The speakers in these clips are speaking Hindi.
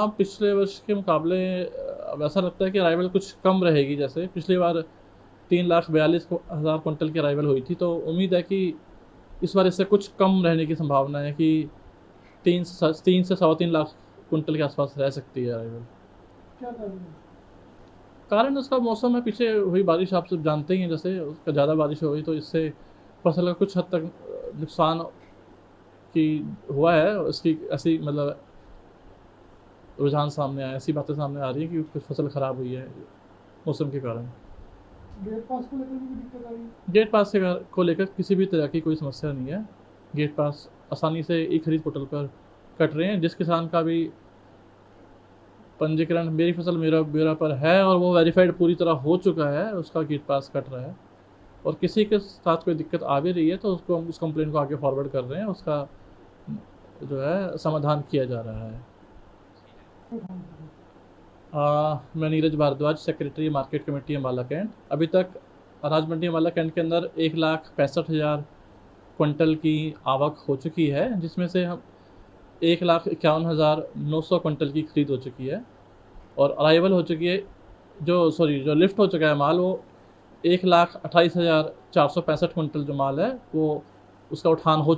हाँ, पिछले वर्ष के मुकाबले अब ऐसा लगता है कि अराइवल कुछ कम रहेगी। जैसे पिछली बार 3,42,000 क्विंटल की अराइवल हुई थी, तो उम्मीद है कि इस बार इससे कुछ कम रहने की संभावना है कि 3 से सवा 3 लाख क्विंटल के आसपास रह सकती है अराइवल। क्या कारण है? कारण उसका मौसम है, पीछे हुई बारिश आप सब जानते ही हैं। जैसे उसका ज़्यादा बारिश हो गई तो इससे फसल का कुछ हद तक नुकसान की हुआ है। उसकी ऐसी मतलब रुझान सामने आया, ऐसी बातें सामने आ रही हैं कि कुछ फसल ख़राब हुई है मौसम के कारण। गेट पास को लेकर भी कोई दिक्कत आ रही है? गेट पास को लेकर किसी भी तरह की कोई समस्या नहीं है। गेट पास आसानी से ई खरीद पोर्टल पर कट रहे हैं। जिस किसान का भी पंजीकरण मेरी फसल मेरा ब्यौरा पर है और वो वेरीफाइड पूरी तरह हो चुका है, उसका गेट पास कट रहा है। और किसी के साथ कोई दिक्कत आ भी रही है तो उसको हम उस कंप्लेंट को आगे फॉरवर्ड कर रहे हैं, उसका जो है समाधान किया जा रहा है। मैं Neeraj Bhardwaj, secretary market committee Ambala cantt. अभी तक अनाज मंडी अम्बाला कैंट के अंदर 1,65,000 क्विंटल की आवक हो चुकी है, जिसमें से हम 1,51,900 क्विंटल की खरीद हो चुकी है और अराइवल हो चुकी है। जो लिफ्ट हो चुका है माल, वो 1,28,465 क्विंटल जो माल है वो उसका उठान हो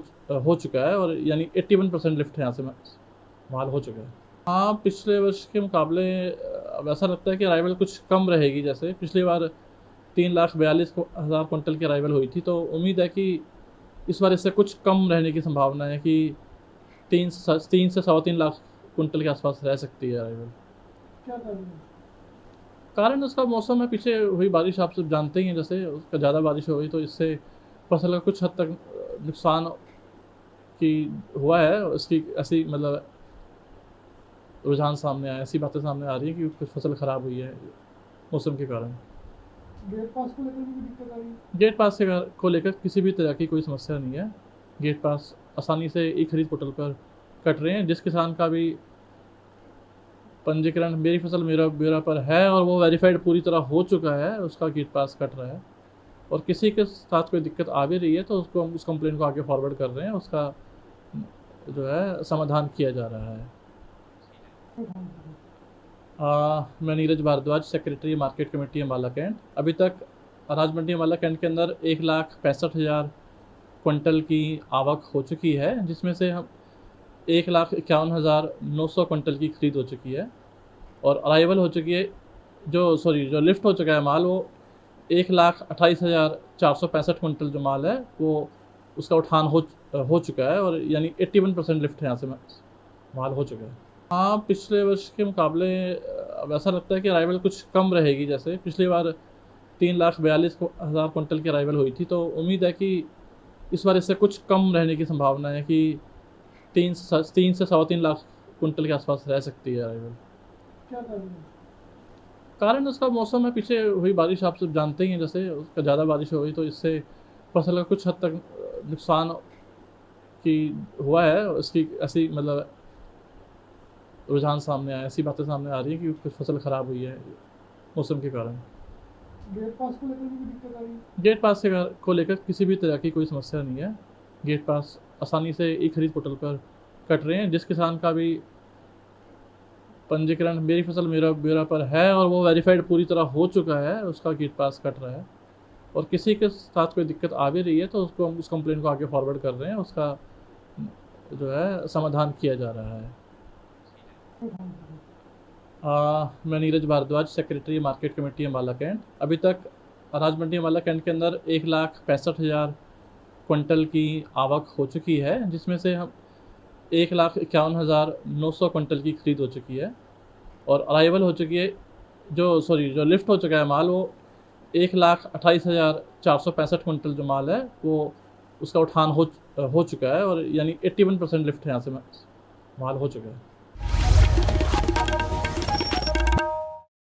चुका है और यानी 81% लिफ्ट यहाँ से माल हो चुका है। हाँ, पिछले वर्ष के मुकाबले अब ऐसा लगता है कि अराइवल कुछ कम रहेगी। जैसे पिछली बार 3,42,000 क्विंटल की अराइवल हुई थी, तो उम्मीद है कि इस बार इससे कुछ कम रहने की संभावना है कि 3 से सवा 3 लाख क्विंटल के आसपास रह सकती है अराइवल। क्या कारण है? कारण उसका मौसम है, पीछे हुई बारिश आप सब जानते ही हैं। जैसे उसका ज़्यादा बारिश हो गई तो इससे फसल का कुछ हद तक नुकसान की हुआ है। उसकी ऐसी मतलब रुझान सामने आया, ऐसी बातें सामने आ रही हैं कि कुछ फसल ख़राब हुई है मौसम के कारण। गेट पास को लेकर भी कोई दिक्कत आ रही है? गेट पास को लेकर किसी भी तरह की कोई समस्या नहीं है। गेट पास आसानी से ई खरीद पोर्टल पर कट रहे हैं। जिस किसान का भी पंजीकरण मेरी फसल मेरा ब्यौरा पर है और वो वेरीफाइड पूरी तरह हो चुका है, उसका गेट पास कट रहा है। और किसी के साथ कोई दिक्कत आ भी रही है तो उसको हम उस कंप्लेंट को आगे फॉरवर्ड कर रहे हैं, उसका जो है समाधान किया जा रहा है। मैं Neeraj Bhardwaj, secretary market committee Ambala cantt. अभी तक अनाज मंडी अम्बाला कैंट के अंदर 1,65,000 क्विंटल की आवक हो चुकी है, जिसमें से हम 1,51,900 क्विंटल की खरीद हो चुकी है और अराइवल हो चुकी है। जो लिफ्ट हो चुका है माल, वो 1,28,465 क्विंटल जो माल है वो उसका उठान हो चुका है और यानी 81% लिफ्ट यहाँ से माल हो चुका है। हाँ, पिछले वर्ष के मुकाबले अब ऐसा लगता है कि अराइवल कुछ कम रहेगी। जैसे पिछली बार 3,42,000 क्विंटल की अराइवल हुई थी, तो उम्मीद है कि इस बार इससे कुछ कम रहने की संभावना है कि 3 से सवा 3 लाख क्विंटल के आसपास रह सकती है अराइवल। क्या कारण है? कारण उसका मौसम है, पीछे हुई बारिश आप सब जानते ही हैं। जैसे उसका ज़्यादा बारिश हो गई तो इससे फसल का कुछ हद तक नुकसान की हुआ है। उसकी ऐसी मतलब रुझान सामने आया, ऐसी बातें सामने आ रही हैं कि कुछ फसल ख़राब हुई है मौसम के कारण। गेट पास को लेकर भी कोई दिक्कत आ रही है? गेट पास को लेकर किसी भी तरह की कोई समस्या नहीं है। गेट पास आसानी से ई खरीद पोर्टल पर कट रहे हैं। जिस किसान का भी पंजीकरण मेरी फसल मेरा ब्यौरा पर है और वो वेरीफाइड पूरी तरह हो चुका है, उसका गेट पास कट रहा है। और किसी के साथ कोई दिक्कत आ भी रही है तो उसको हम उस कंप्लेंट को आगे फॉरवर्ड कर रहे हैं, उसका जो है समाधान किया जा रहा है। मैं Neeraj Bhardwaj, secretary market committee Ambala cantt. अभी तक अनाज मंडी अम्बाला कैंट के अंदर 1,65,000 क्विंटल की आवक हो चुकी है, जिसमें से हम 1,51,900 क्विंटल की खरीद हो चुकी है और अराइवल हो चुकी है। जो लिफ्ट हो चुका है माल, वो 1,28,465 क्विंटल जो माल है वो उसका उठान हो चुका है और यानी 81% लिफ्ट यहाँ से माल हो चुका है।